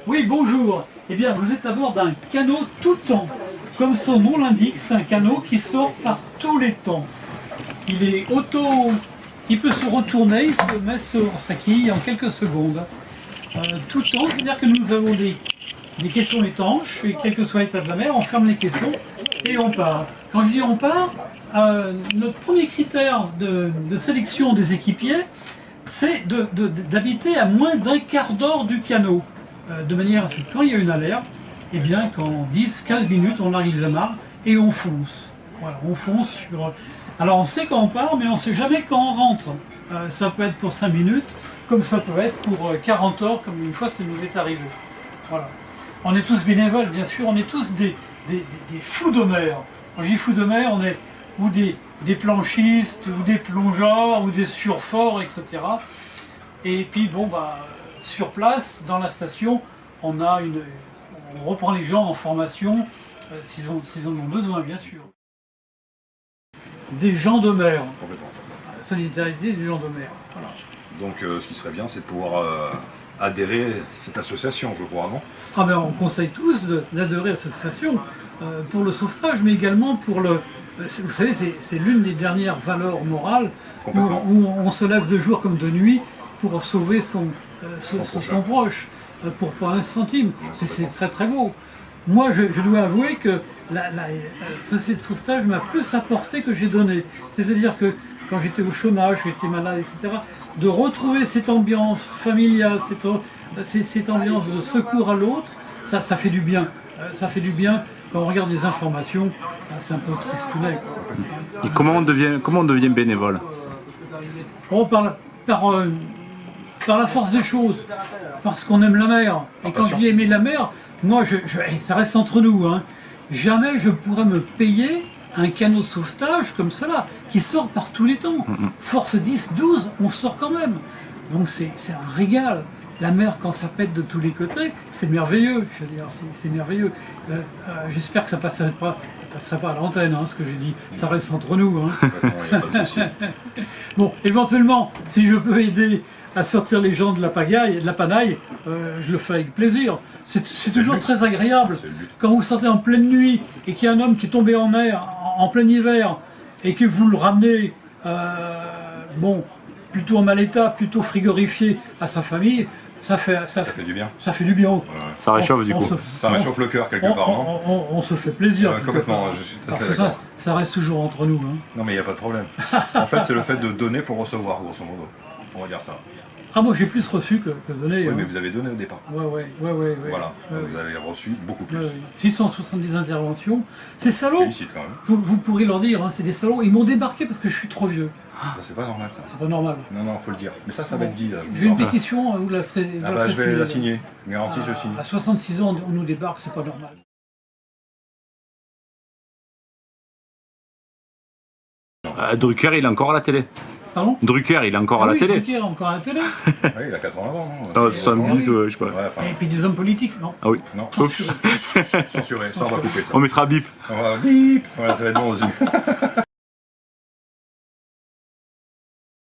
Oui, bonjour. Eh bien, vous êtes à bord d'un canot tout temps. Comme son nom l'indique, c'est un canot qui sort par tous les temps. Il est il peut se retourner, il se met sur sa quille en quelques secondes. Tout temps, c'est-à-dire que nous avons des caissons étanches, et quel que soit l'état de la mer, on ferme les caissons et on part. Quand je dis on part, notre premier critère de sélection des équipiers, c'est d'habiter à moins d'un quart d'heure du canot. De manière à ce que quand il y a une alerte, eh bien qu'en 10-15 minutes, on largue les amarres et on fonce. Voilà, on fonce sur... Alors on sait quand on part, mais on ne sait jamais quand on rentre. Ça peut être pour 5 minutes, comme ça peut être pour 40 heures, comme une fois ça nous est arrivé. Voilà. On est tous bénévoles, bien sûr, on est tous des fous de mer. Quand je dis fous de mer, on est ou des planchistes, ou des plongeurs, ou des surforts, etc. Et puis bon, sur place, dans la station, on reprend les gens en formation, s'ils en ont besoin, bien sûr. Des gens de mer. La solidarité des gens de mer. Voilà. Donc ce qui serait bien, c'est de pouvoir adhérer à cette association, je crois, non? Ah ben on conseille tous d'adhérer à cette association pour le sauvetage, mais également pour le... Vous savez, c'est l'une des dernières valeurs morales où on se lève de jour comme de nuit pour sauver son proche, pour pas un centime. C'est très très beau. Moi, je dois avouer que la société de sauvetage m'a plus apporté que j'ai donné. C'est-à-dire que quand j'étais au chômage, j'étais malade, etc., de retrouver cette ambiance familiale, cette ambiance de secours à l'autre, ça fait du bien. Ça fait du bien quand on regarde des informations, c'est un peu tristounet. Et comment on devient bénévole? Oh, par la force des choses, parce qu'on aime la mer. Et quand je dis aimer la mer, moi, ça reste entre nous, hein. Jamais je pourrais me payer un canot de sauvetage comme cela, qui sort par tous les temps. Force 10, 12, on sort quand même. Donc c'est un régal. La mer, quand ça pète de tous les côtés, c'est merveilleux. Je veux dire, c'est merveilleux. J'espère que ça passerait pas à l'antenne, hein, ce que j'ai dit. Ça reste entre nous. Hein. Bon, éventuellement, si je peux aider à sortir les gens de la panaille, je le fais avec plaisir. C'est toujours très agréable. Quand vous sortez en pleine nuit et qu'il y a un homme qui est tombé en mer en plein hiver et que vous le ramenez, plutôt en mal état, plutôt frigorifié à sa famille, ça fait du bien. Ça fait du bien. Ouais. Ça réchauffe du coup. Ça réchauffe le cœur quelque part, non? On se fait plaisir. Complètement, je suis tout à fait d'accord. Ça reste toujours entre nous. Hein. Non mais il n'y a pas de problème. En fait, c'est le fait de donner pour recevoir, grosso modo. On va dire ça. Ah, moi j'ai plus reçu que donné. Oui, hein. mais vous avez donné au départ. Ouais. Voilà, vous avez reçu beaucoup plus. 670 interventions. Ces salauds, Félicite quand même. vous pourrez leur dire, hein, c'est des salauds, ils m'ont débarqué parce que je suis trop vieux. C'est pas normal ça. C'est pas normal. Non, faut le dire. Mais ça va être dit. J'ai une pétition, vous la serez. Je vais la signer. Garantie, je signe. À 66 ans, on nous débarque, c'est pas normal. Drucker, il est encore à la télé. Pardon? Drucker, il est encore à la télé. Drucker, encore à la télé. Oui, il a 80 ans, non? Non, 70, je sais pas. Ouais, et puis des hommes politiques, non? Ah oui. Non. Censuré, ça on va couper ça. On mettra bip. On va bip. Voilà, ça va être bon aussi.